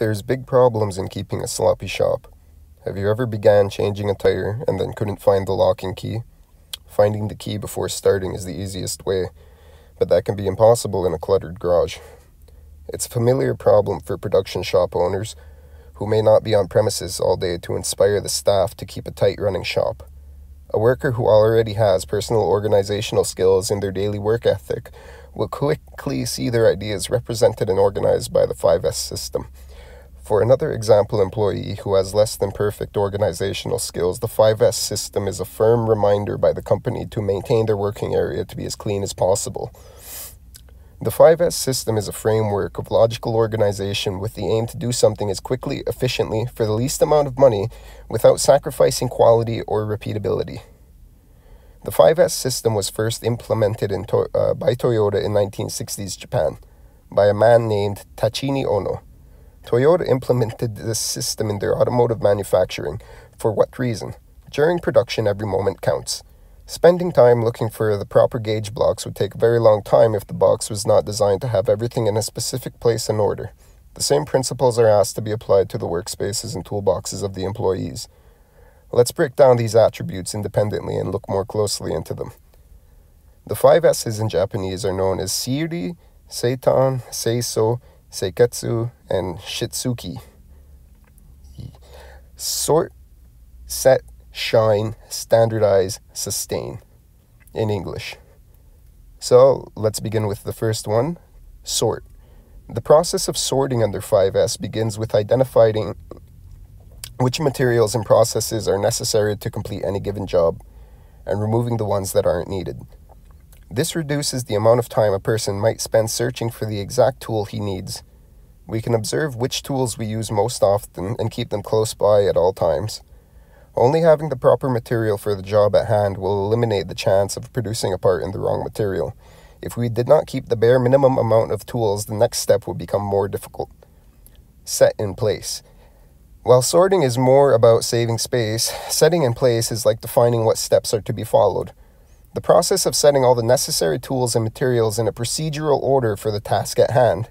There's big problems in keeping a sloppy shop. Have you ever began changing a tire and then couldn't find the locking key? Finding the key before starting is the easiest way, but that can be impossible in a cluttered garage. It's a familiar problem for production shop owners who may not be on premises all day to inspire the staff to keep a tight running shop. A worker who already has personal organizational skills in their daily work ethic will quickly see their ideas represented and organized by the 5S system. For another example employee who has less than perfect organizational skills, the 5S system is a firm reminder by the company to maintain their working area to be as clean as possible. The 5S system is a framework of logical organization with the aim to do something as quickly, efficiently, for the least amount of money, without sacrificing quality or repeatability. The 5S system was first implemented by Toyota in 1960s Japan, by a man named Tachini Ono. Toyota implemented this system in their automotive manufacturing. For what reason? During production, every moment counts. Spending time looking for the proper gauge blocks would take a very long time if the box was not designed to have everything in a specific place and order. The same principles are asked to be applied to the workspaces and toolboxes of the employees. Let's break down these attributes independently and look more closely into them. The 5 S's in Japanese are known as Seiri, Seitan, Seiso, Seiketsu, and Shitsuki. Sort, set, shine, standardize, sustain in English. So let's begin with the first one, sort. The process of sorting under 5S begins with identifying which materials and processes are necessary to complete any given job and removing the ones that aren't needed. This reduces the amount of time a person might spend searching for the exact tool he needs. We can observe which tools we use most often and keep them close by at all times. Only having the proper material for the job at hand will eliminate the chance of producing a part in the wrong material. If we did not keep the bare minimum amount of tools, the next step would become more difficult. Set in place. While sorting is more about saving space, setting in place is like defining what steps are to be followed. The process of setting all the necessary tools and materials in a procedural order for the task at hand.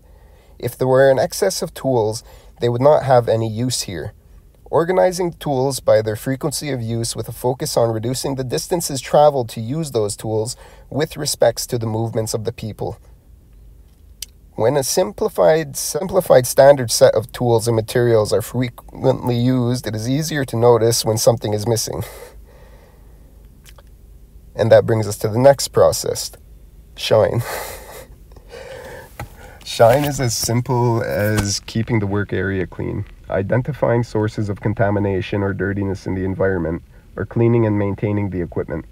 If there were an excess of tools, they would not have any use here. Organizing the tools by their frequency of use with a focus on reducing the distances traveled to use those tools with respects to the movements of the people. When a simplified standard set of tools and materials are frequently used, it is easier to notice when something is missing. And that brings us to the next process, shine. Shine is as simple as keeping the work area clean, identifying sources of contamination or dirtiness in the environment, or cleaning and maintaining the equipment.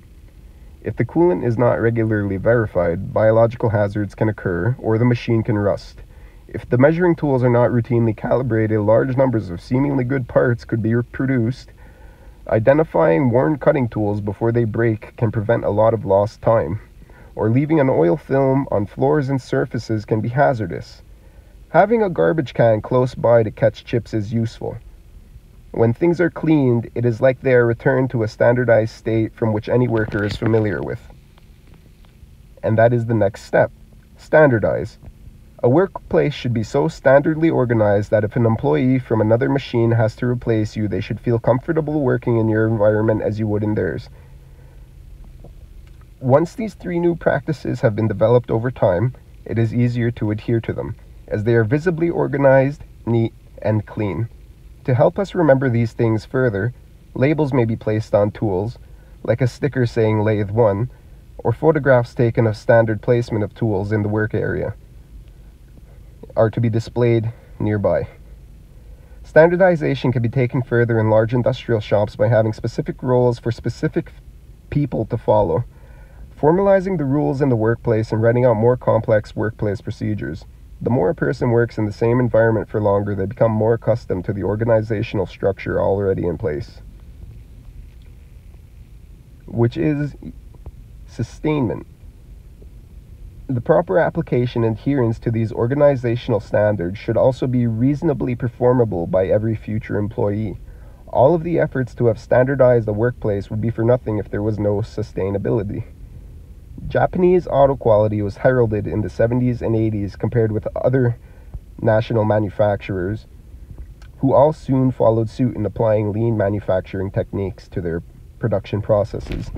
If the coolant is not regularly verified, biological hazards can occur or the machine can rust. If the measuring tools are not routinely calibrated, large numbers of seemingly good parts could be produced. Identifying worn cutting tools before they break can prevent a lot of lost time, or leaving an oil film on floors and surfaces can be hazardous. Having a garbage can close by to catch chips is useful. When things are cleaned, it is like they are returned to a standardized state from which any worker is familiar with. And that is the next step, standardize. A workplace should be so standardly organized that if an employee from another machine has to replace you, they should feel comfortable working in your environment as you would in theirs. Once these 3 new practices have been developed over time, it is easier to adhere to them, as they are visibly organized, neat, and clean. To help us remember these things further, labels may be placed on tools, like a sticker saying Lathe 1, or photographs taken of standard placement of tools in the work area are to be displayed nearby. Standardization can be taken further in large industrial shops by having specific roles for specific people to follow, formalizing the rules in the workplace and writing out more complex workplace procedures. The more a person works in the same environment for longer, they become more accustomed to the organizational structure already in place, which is sustainment. The proper application and adherence to these organizational standards should also be reasonably performable by every future employee. All of the efforts to have standardized the workplace would be for nothing if there was no sustainability. Japanese auto quality was heralded in the 70s and 80s compared with other national manufacturers who all soon followed suit in applying lean manufacturing techniques to their production processes.